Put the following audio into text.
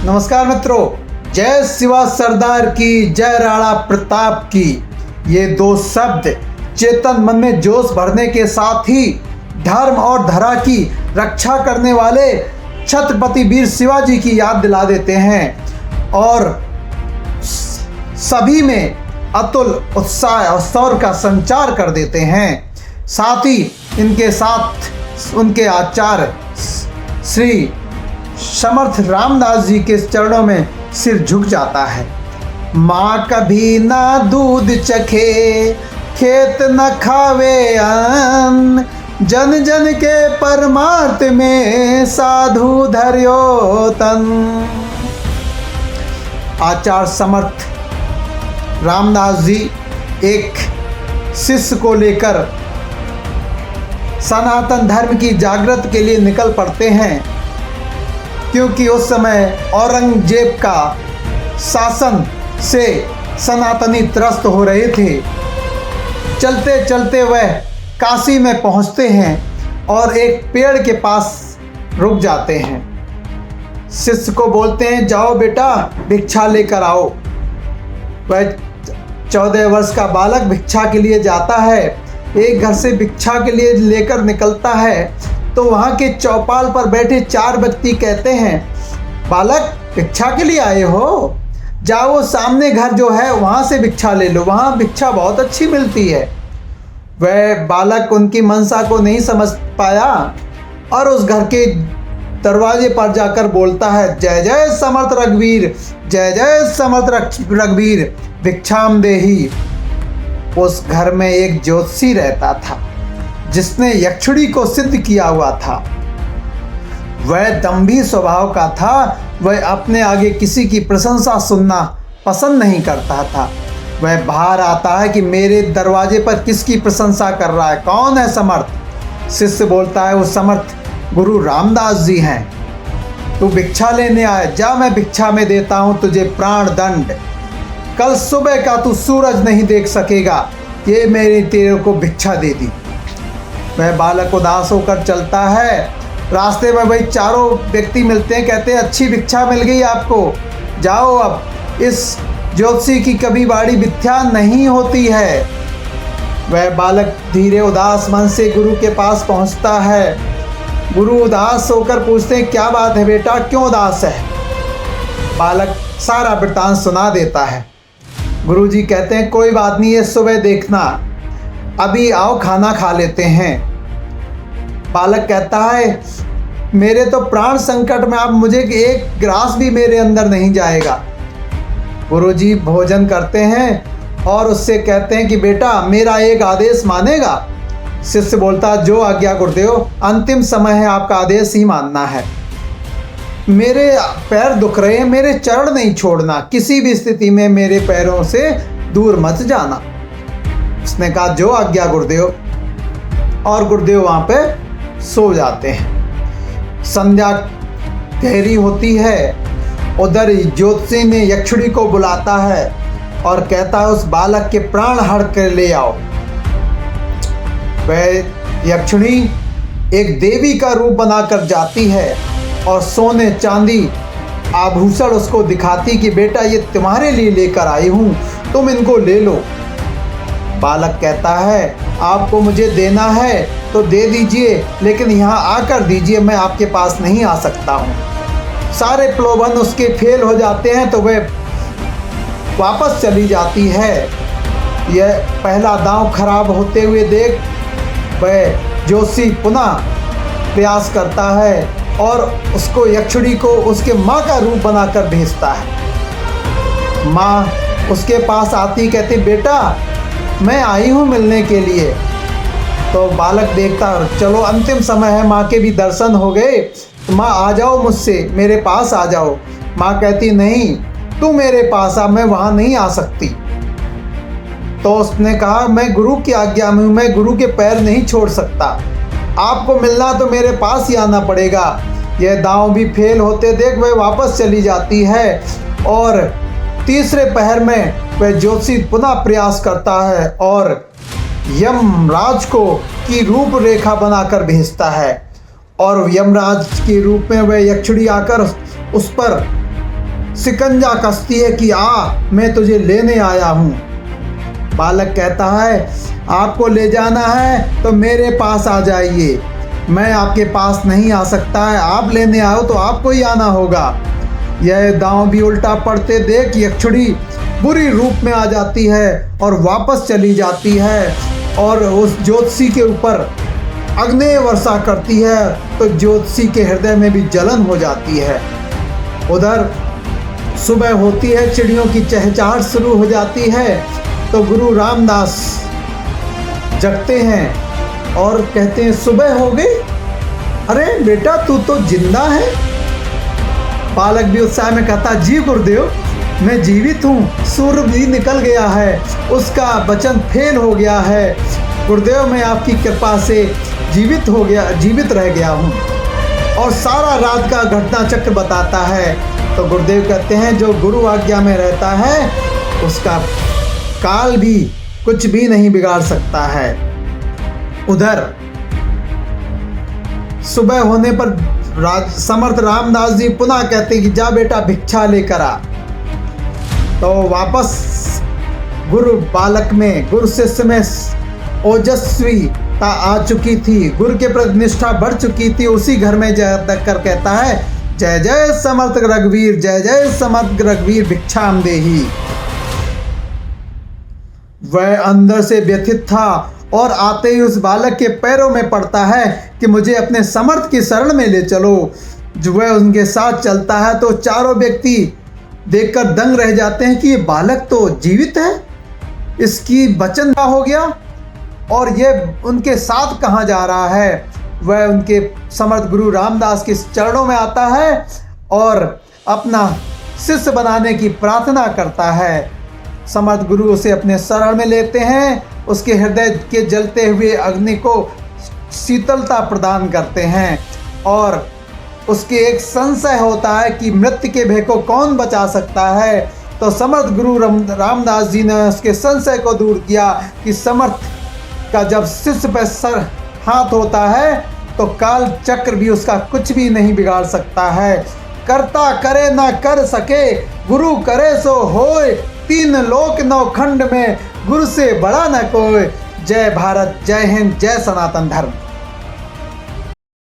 नमस्कार मित्रों, जय शिवा सरदार की, जय राणा प्रताप की। ये दो शब्द चेतन मन में जोश भरने के साथ ही धर्म और धरा की रक्षा करने वाले छत्रपति वीर शिवाजी की याद दिला देते हैं और सभी में अतुल उत्साह और शौर्य का संचार कर देते हैं। साथ ही इनके साथ उनके आचार्य श्री समर्थ रामदास जी के चरणों में सिर झुक जाता है। माँ कभी ना दूध चखे, खेत न खावे अन्न, जन जन के परमार्थ में साधु धर्यो तन। आचार्य समर्थ रामदास जी एक शिष्य को लेकर सनातन धर्म की जागृत के लिए निकल पड़ते हैं, क्योंकि उस समय औरंगजेब का शासन से सनातनी त्रस्त हो रहे थे। चलते चलते वह काशी में पहुंचते हैं और एक पेड़ के पास रुक जाते हैं। शिष्य को बोलते हैं, जाओ बेटा भिक्षा लेकर आओ। वह 14 वर्ष का बालक भिक्षा के लिए जाता है। एक घर से भिक्षा के लिए लेकर निकलता है तो वहाँ के चौपाल पर बैठे 4 व्यक्ति कहते हैं, बालक भिक्षा के लिए आए हो, जाओ सामने घर जो है वहाँ से भिक्षा ले लो, वहाँ भिक्षा बहुत अच्छी मिलती है। वह बालक उनकी मनसा को नहीं समझ पाया और उस घर के दरवाजे पर जाकर बोलता है, जय जय समर्थ रघुवीर, जय जय समर्थ रघुवीर, भिक्षाम देहि। उस घर में एक ज्योतिषी रहता था जिसने यक्षुड़ी को सिद्ध किया हुआ था। वह दंभी स्वभाव का था। वह अपने आगे किसी की प्रशंसा सुनना पसंद नहीं करता था। वह बाहर आता है कि मेरे दरवाजे पर किसकी प्रशंसा कर रहा है, कौन है समर्थ। शिष्य बोलता है, वो समर्थ गुरु रामदास जी हैं। तू भिक्षा लेने आए, जा मैं भिक्षा में देता हूँ तुझे प्राण दंड। कल सुबह का तू सूरज नहीं देख सकेगा, ये मेरी तेरे को भिक्षा दे दी। वह बालक उदास होकर चलता है। रास्ते में वही 4 व्यक्ति मिलते हैं, कहते हैं, अच्छी भिक्षा मिल गई आपको, जाओ अब। इस ज्योतिषी की कभी बाड़ी मिथ्या नहीं होती है। वह बालक धीरे उदास मन से गुरु के पास पहुंचता है। गुरु उदास होकर पूछते हैं, क्या बात है बेटा, क्यों उदास है। बालक सारा वृत्तांत सुना देता है। गुरुजी कहते हैं, कोई बात नहीं है, सुबह देखना, अभी आओ खाना खा लेते हैं। बालक कहता है, मेरे तो प्राण संकट में, अब मुझे एक ग्रास भी मेरे अंदर नहीं जाएगा। गुरुजी भोजन करते हैं और उससे कहते हैं कि बेटा मेरा एक आदेश मानेगा। शिष्य बोलता, जो आज्ञा गुरुदेव, अंतिम समय है, आपका आदेश ही मानना है। मेरे पैर दुख रहे हैं, मेरे चरण नहीं छोड़ना, किसी भी स्थिति में मेरे पैरों से दूर मत जाना। उसने कहा, जो आज्ञा गुरुदेव। और गुरुदेव वहाँ पे सो जाते हैं। संध्या गहरी होती है। उधर ज्योतिषी ने यक्षुड़ी को बुलाता है और कहता है, उस बालक के प्राण हर कर ले आओ। वह यक्षुड़ी एक देवी का रूप बनाकर जाती है और सोने चांदी आभूषण उसको दिखाती कि बेटा ये तुम्हारे लिए लेकर आई हूँ, तुम इनको ले लो। बालक कहता है, आपको मुझे देना है तो दे दीजिए, लेकिन यहाँ आकर दीजिए, मैं आपके पास नहीं आ सकता हूँ। सारे प्रलोभन उसके फेल हो जाते हैं तो वह वापस चली जाती है। यह पहला दांव खराब होते हुए देख वह ज्योतिषी पुनः प्रयास करता है और उसको यक्षुड़ी को उसके माँ का रूप बनाकर भेजता है। माँ उसके पास आती, कहती, बेटा मैं आई हूँ मिलने के लिए। तो बालक देखता, चलो अंतिम समय है, माँ के भी दर्शन हो गए, तो माँ आ जाओ मुझसे, मेरे पास आ जाओ। माँ कहती, नहीं तू मेरे पास आ, मैं वहाँ नहीं आ सकती। तो उसने कहा, मैं गुरु की आज्ञा में हूँ, मैं गुरु के पैर नहीं छोड़ सकता, आपको मिलना तो मेरे पास ही आना पड़ेगा। यह दांव भी फेल होते देख वह वापस चली जाती है और तीसरे पहर में वह ज्योतिषी पुनः प्रयास करता है और यमराज को की रूपरेखा बनाकर भेजता है और यमराज के रूप में वह यक्षुड़ी आकर उस पर शिकंजा कसती है कि आ, मैं तुझे लेने आया हूँ। बालक कहता है, आपको ले जाना है तो मेरे पास आ जाइए, मैं आपके पास नहीं आ सकता है, आप लेने आओ तो आपको ही आना होगा। यह दांव भी उल्टा पड़ते देख यक्षुड़ी बुरी रूप में आ जाती है और वापस चली जाती है और उस ज्योतिषी के ऊपर अग्नि वर्षा करती है, तो ज्योतिषी के हृदय में भी जलन हो जाती है। उधर सुबह होती है, चिड़ियों की चहचहाट शुरू हो जाती है, तो गुरु रामदास जगते हैं और कहते हैं, सुबह हो गई? अरे बेटा, तू तो जिंदा है। बालक भी उत्साह में कहता, जी गुरुदेव, मैं जीवित हूँ, सूर्य भी निकल गया है, उसका वचन फेल हो गया है। गुरुदेव, मैं आपकी कृपा से जीवित रह गया हूँ। और सारा रात का घटना चक्र बताता है। तो गुरुदेव कहते हैं, जो गुरु आज्ञा में रहता है उसका काल भी कुछ भी नहीं बिगाड़ सकता है। उधर सुबह होने पर समर्थ रामदास जी पुनः कहते हैं कि जा बेटा भिक्षा लेकर आ। तो वापस गुरु शिष्य में ओजस्वीता आ चुकी थी, गुरु के प्रति निष्ठा बढ़ चुकी थी। उसी घर में जाकर कहता है, जय जय समर्थ रघुवीर, जय जय समर्थ रघुवीर, भिक्षाम देहि। वह अंदर से व्यथित था और आते ही उस बालक के पैरों में पड़ता है कि मुझे अपने समर्थ की शरण में ले चलो। जो वह उनके साथ चलता है तो चारों व्यक्ति देखकर दंग रह जाते हैं कि ये बालक तो जीवित है, इसकी वचन क्या हो गया और ये उनके साथ कहाँ जा रहा है। वह उनके समर्थ गुरु रामदास के चरणों में आता है और अपना शिष्य बनाने की प्रार्थना करता है। समर्थ गुरु उसे अपने शरण में लेते हैं, उसके हृदय के जलते हुए अग्नि को शीतलता प्रदान करते हैं और उसके एक संशय होता है कि मृत्यु के भय को कौन बचा सकता है। तो समर्थ गुरु रामदास जी ने उसके संशय को दूर किया कि समर्थ का जब शिष्य पर हाथ होता है तो काल चक्र भी उसका कुछ भी नहीं बिगाड़ सकता है। करता करे ना कर सके, गुरु करे सो होए, तीन लोक नौ खंड में गुरु से बड़ा न कोई। जय भारत, जय हिंद, जय सनातन धर्म।